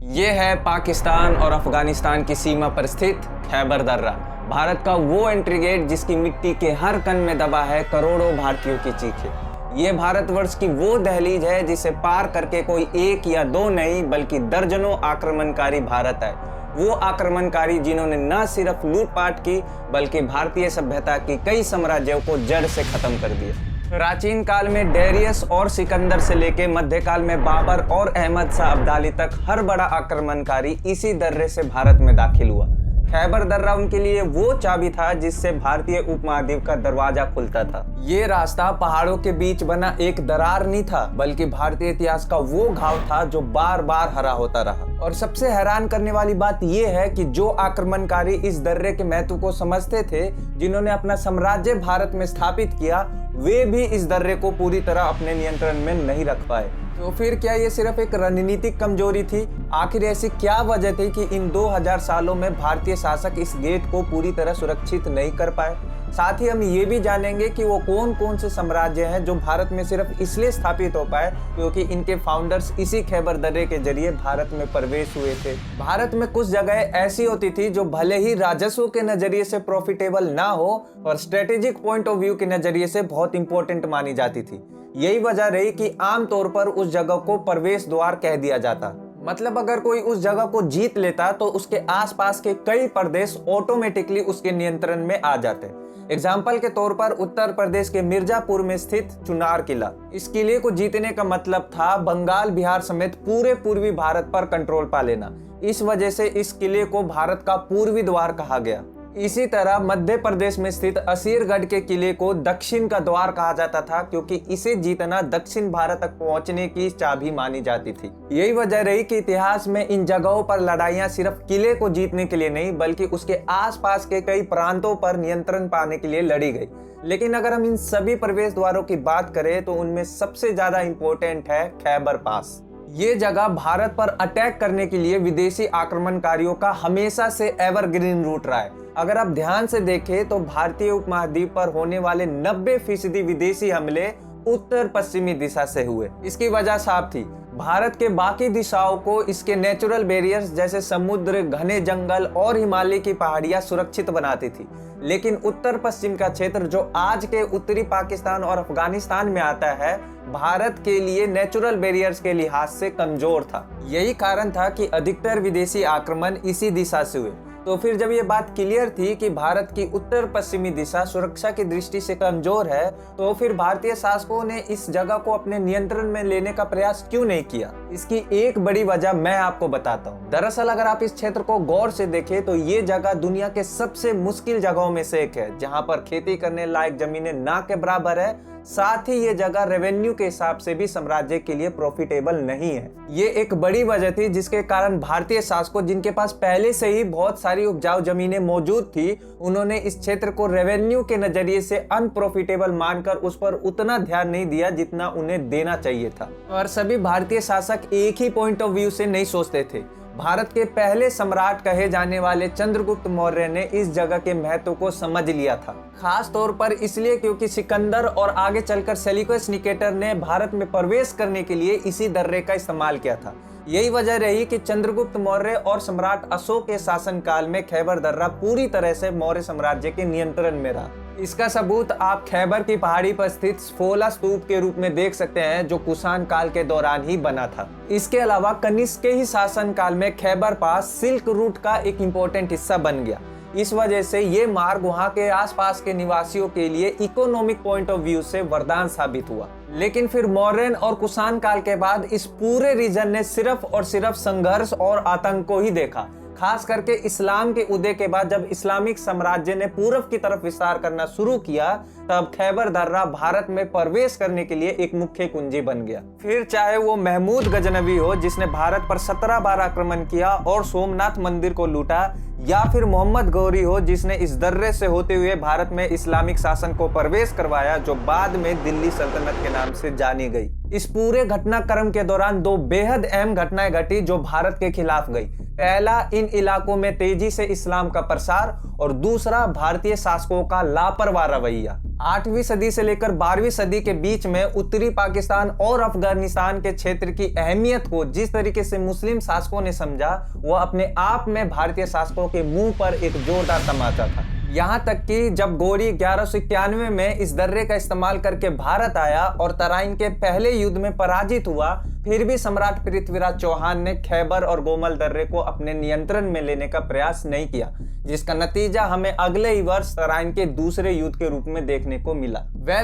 ये है पाकिस्तान और अफगानिस्तान की सीमा पर स्थित खैबर दर्रा, भारत का वो एंट्री गेट जिसकी मिट्टी के हर कण में दबा है करोड़ों भारतीयों की चीखें। ये भारतवर्ष की वो दहलीज है जिसे पार करके कोई एक या दो नहीं बल्कि दर्जनों आक्रमणकारी भारत है। वो आक्रमणकारी जिन्होंने न सिर्फ लूटपाट की बल्कि भारतीय सभ्यता की कई साम्राज्यों को जड़ से खत्म कर दिया। प्राचीन काल में डेरियस और सिकंदर से लेके मध्यकाल में बाबर और अहमद शाह अब्दाली तक हर बड़ा आक्रमणकारी इसी दर्रे से भारत में दाखिल हुआ। खैबर दर्रा उनके लिए वो चाबी था जिससे भारतीय उपमहाद्वीप का दरवाजा खुलता था। ये रास्ता पहाड़ों के बीच बना एक दरार नहीं था बल्कि भारतीय इतिहास का वो घाव था जो बार बार हरा होता रहा। और सबसे हैरान करने वाली बात यह है कि जो आक्रमणकारी इस दर्रे के महत्व को समझते थे, जिन्होंने अपना साम्राज्य भारत में स्थापित किया, वे भी इस दर्रे को पूरी तरह अपने नियंत्रण में नहीं रख पाए। तो फिर क्या ये सिर्फ एक रणनीतिक कमजोरी थी? आखिर ऐसी क्या वजह थी कि इन 2000 सालों में भारतीय शासक इस गेट को पूरी तरह सुरक्षित नहीं कर पाए? साथ ही हम ये भी जानेंगे कि वो कौन कौन से साम्राज्य हैं जो भारत में सिर्फ इसलिए स्थापित हो पाए क्योंकि इनके फाउंडर्स इसी खैबर दर्रे के जरिए भारत में प्रवेश हुए थे। भारत में कुछ जगह ऐसी होती थी जो भले ही राजस्व के नजरिए से प्रॉफिटेबल ना हो और स्ट्रेटेजिक पॉइंट ऑफ व्यू के नजरिए से बहुत इंपॉर्टेंट मानी जाती थी। यही वजह रही कि आमतौर पर उस जगह को प्रवेश द्वार कह दिया जाता। मतलब अगर कोई उस जगह को जीत लेता तो उसके आसपास के कई प्रदेश ऑटोमेटिकली उसके नियंत्रण में आ जाते। एग्जाम्पल के तौर पर उत्तर प्रदेश के मिर्जापुर में स्थित चुनार किला, इस किले को जीतने का मतलब था बंगाल, बिहार समेत पूरे पूर्वी भारत पर कंट्रोल पा लेना। इस वजह से इस किले को भारत का पूर्वी द्वार कहा गया। इसी तरह मध्य प्रदेश में स्थित असीरगढ़ के किले को दक्षिण का द्वार कहा जाता था क्योंकि इसे जीतना दक्षिण भारत तक पहुंचने की चाबी मानी जाती थी। यही वजह रही कि इतिहास में इन जगहों पर लड़ाइयां सिर्फ किले को जीतने के लिए नहीं बल्कि उसके आसपास के कई प्रांतों पर नियंत्रण पाने के लिए लड़ी गई। लेकिन अगर हम इन सभी प्रवेश द्वारों की बात करें तो उनमें सबसे ज्यादा इंपॉर्टेंट है खैबर पास। ये जगह भारत पर अटैक करने के लिए विदेशी आक्रमणकारियों का हमेशा से एवरग्रीन रूट रहा है। अगर आप ध्यान से देखें तो भारतीय उपमहाद्वीप पर होने वाले 90% विदेशी हमले उत्तर पश्चिमी दिशा से हुए। इसकी वजह साफ थी, भारत के बाकी दिशाओं को इसके नेचुरल बैरियर्स जैसे समुद्र, घने जंगल और हिमालय की पहाड़ियां सुरक्षित बनाती थी। लेकिन उत्तर पश्चिम का क्षेत्र जो आज के उत्तरी पाकिस्तान और अफगानिस्तान में आता है, भारत के लिए नेचुरल बैरियर्स के लिहाज से कमजोर था। यही कारण था कि अधिकतर विदेशी आक्रमण इसी दिशा से हुए। तो फिर जब ये बात क्लियर थी कि भारत की उत्तर पश्चिमी दिशा सुरक्षा की दृष्टि से कमजोर है, तो फिर भारतीय शासकों ने इस जगह को अपने नियंत्रण में लेने का प्रयास क्यों नहीं किया? इसकी एक बड़ी वजह मैं आपको बताता हूँ। दरअसल अगर आप इस क्षेत्र को गौर से देखें तो ये जगह दुनिया के सबसे मुश्किल जगहों में से एक है, जहाँ पर खेती करने लायक जमीनें ना के बराबर है। साथ ही ये जगह रेवेन्यू के हिसाब से भी साम्राज्य के लिए प्रॉफिटेबल नहीं है। ये एक बड़ी वजह थी जिसके कारण भारतीय शासकों, जिनके पास पहले से ही बहुत सारी उपजाऊ जमीनें मौजूद थी, उन्होंने इस क्षेत्र को रेवेन्यू के नजरिए से अनप्रॉफिटेबल मानकर उस पर उतना ध्यान नहीं दिया जितना उन्हें देना चाहिए था। और सभी भारतीय शासक एक ही पॉइंट ऑफ व्यू से नहीं सोचते थे। भारत के पहले सम्राट कहे जाने वाले चंद्रगुप्त मौर्य ने इस जगह के महत्व को समझ लिया था, खास तौर पर इसलिए क्योंकि सिकंदर और आगे चलकर सेल्यूकस निकेटर ने भारत में प्रवेश करने के लिए इसी दर्रे का इस्तेमाल किया था। यही वजह रही कि चंद्रगुप्त मौर्य और सम्राट अशोक के शासनकाल में खैबर दर्रा पूरी तरह से मौर्य साम्राज्य के नियंत्रण में रहा। इसका सबूत आप खैबर की पहाड़ी पर स्थित स्फोला स्तूप के रूप में देख सकते हैं, जो कुषाण काल के दौरान ही बना था। इसके अलावा कनिष्क के ही शासन काल में खैबर पास सिल्क रूट का एक इम्पोर्टेंट हिस्सा बन गया। इस वजह से ये मार्ग वहाँ के आसपास के निवासियों के लिए इकोनॉमिक पॉइंट ऑफ व्यू से वरदान साबित हुआ। लेकिन फिर मौर्यन और कुषाण काल के बाद इस पूरे रीजन ने सिर्फ और सिर्फ संघर्ष और आतंक को ही देखा। खास करके इस्लाम के उदय के बाद जब इस्लामिक साम्राज्य ने पूर्व की तरफ विस्तार करना शुरू किया, तब खैबर दर्रा भारत में प्रवेश करने के लिए एक मुख्य कुंजी बन गया। फिर चाहे वो महमूद गजनवी हो जिसने भारत पर 17 बार आक्रमण किया और सोमनाथ मंदिर को लूटा, या फिर मोहम्मद गौरी हो जिसने इस दर्रे से होते हुए भारत में इस्लामिक शासन को प्रवेश करवाया, जो बाद में दिल्ली सल्तनत के नाम से जानी गई। इस पूरे घटनाक्रम के दौरान दो बेहद अहम घटनाएं घटी जो भारत के खिलाफ गई। पहला, इन इलाकों में तेजी से इस्लाम का प्रसार और दूसरा, भारतीय शासकों का लापरवाह रवैया। 8वीं सदी से लेकर 12वीं सदी के बीच में उत्तरी पाकिस्तान और अफगानिस्तान के क्षेत्र की अहमियत को जिस तरीके से मुस्लिम शासकों ने समझा, वह अपने आप में भारतीय शासकों के मुंह पर एक जोरदार तमाचा था। यहाँ तक कि जब गौरी 1191 में इस दर्रे का इस्तेमाल करके भारत आया और तराइन के पहले युद्ध में पराजित हुआ, फिर भी सम्राट पृथ्वीराज चौहान ने खैबर और गोमल दर्रे को अपने नियंत्रण में लेने का प्रयास नहीं किया, जिसका नतीजा हमें अगले ही वर्ष तराइन के दूसरे युद्ध के रूप में देखने को मिला।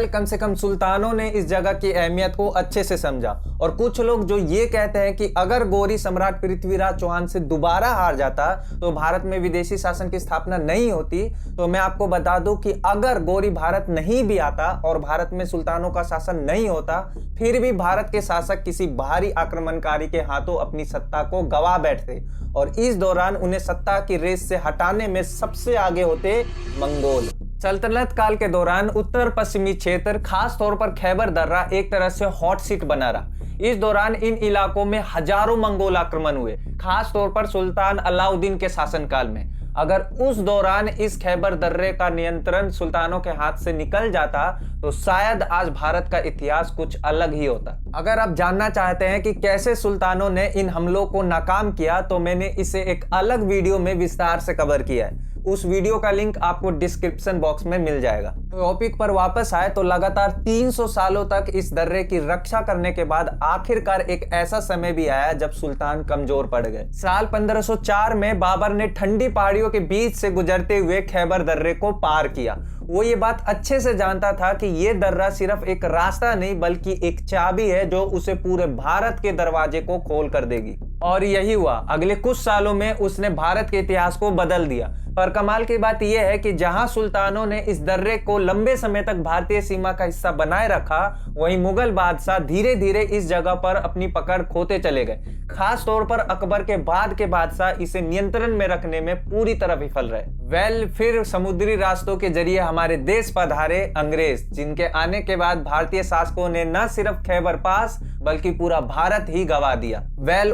कम से कम सुल्तानों ने इस जगह की अहमियत को अच्छे से समझा। और कुछ लोग जो ये कहते हैं कि अगर गौरी सम्राट पृथ्वीराज चौहान से दोबारा हार जाता तो भारत में विदेशी शासन की स्थापना नहीं होती, तो मैं आपको बता दूं कि अगर गौरी भारत नहीं भी आता और भारत में सुल्तानों का शासन नहीं होता, फिर भी भारत के शासक किसी बाहरी आक्रमणकारी के हाथों अपनी सत्ता को गवा बैठते और इस दौरान उन्हें सत्ता की रेस से हटाने में सबसे आगे होते मंगोल। सल्तनत काल के दौरान उत्तर पश्चिमी क्षेत्र, खास तौर पर खैबर दर्रा एक तरह से हॉट सीट बना रहा। इस दौरान इन इलाकों में हजारों मंगोल आक्रमण हुए, खास तौर पर सुल्तान अलाउद्दीन के शासनकाल में। अगर उस दौरान इस खैबर दर्रे का नियंत्रण सुल्तानों के हाथ से निकल जाता तो शायद आज भारत का इतिहास कुछ अलग ही होता। अगर आप जानना चाहते हैं कि कैसे सुल्तानों ने इन हमलों को नाकाम किया, तो मैंने इसे एक अलग वीडियो में विस्तार से कवर किया है। उस वीडियो का लिंक आपको डिस्क्रिप्शन बॉक्स में मिल जाएगा। तो टॉपिक पर वापस आए तो लगातार 300 सालों तक इस दर्रे की रक्षा करने के बाद आखिरकार एक ऐसा समय भी आया जब सुल्तान कमजोर पड़ गए। साल 1504 में बाबर ने ठंडी पहाड़ियों के बीच से गुजरते हुए खैबर दर्रे को पार किया। वो ये बात अच्छे से जानता था कि ये दर्रा सिर्फ एक रास्ता नहीं बल्कि एक चाबी है जो उसे पूरे भारत के दरवाजे को खोल कर देगी। और यही हुआ। अगले कुछ सालों में उसने भारत के इतिहास को बदल दिया। पर कमाल की बात यह है कि जहां सुल्तानों ने इस दर्रे को लंबे समय तक भारतीय सीमा का हिस्सा बनाए रखा, वहीं मुगल बादशाह धीरे धीरे इस जगह पर अपनी पकड़ खोते चले गए। खास तौर पर अकबर के बाद के बादशाह इसे नियंत्रण में रखने में पूरी तरह विफल रहे। फिर समुद्री रास्तों के जरिए हमारे देश पधारे अंग्रेज, जिनके आने के बाद भारतीय शासकों ने न सिर्फ खैबर पास बल्कि पूरा भारत ही गवा दिया।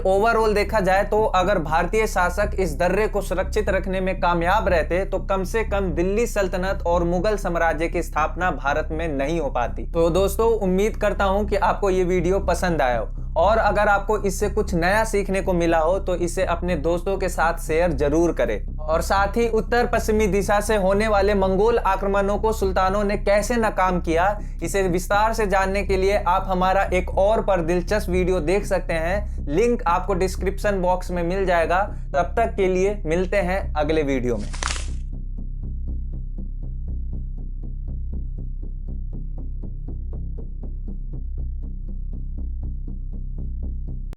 ओवरऑल देखा जाए तो अगर भारतीय शासक इस दर्रे को सुरक्षित रखने में कामयाब रहते तो कम से कम दिल्ली सल्तनत और मुगल साम्राज्य की स्थापना भारत में नहीं हो पाती। तो दोस्तों, उम्मीद करता हूं कि आपको ये वीडियो पसंद आया हो, और अगर आपको इससे कुछ नया सीखने को मिला हो तो इसे अपने दोस्तों के साथ शेयर जरूर करें। और साथ ही उत्तर पश्चिमी दिशा से होने वाले मंगोल आक्रमणों को सुल्तानों ने कैसे नाकाम किया, इसे विस्तार से जानने के लिए आप हमारा एक और पर दिलचस्प वीडियो देख सकते हैं। लिंक आपको डिस्क्रिप्शन बॉक्स में मिल जाएगा। तब तक के लिए मिलते हैं अगले वीडियो में।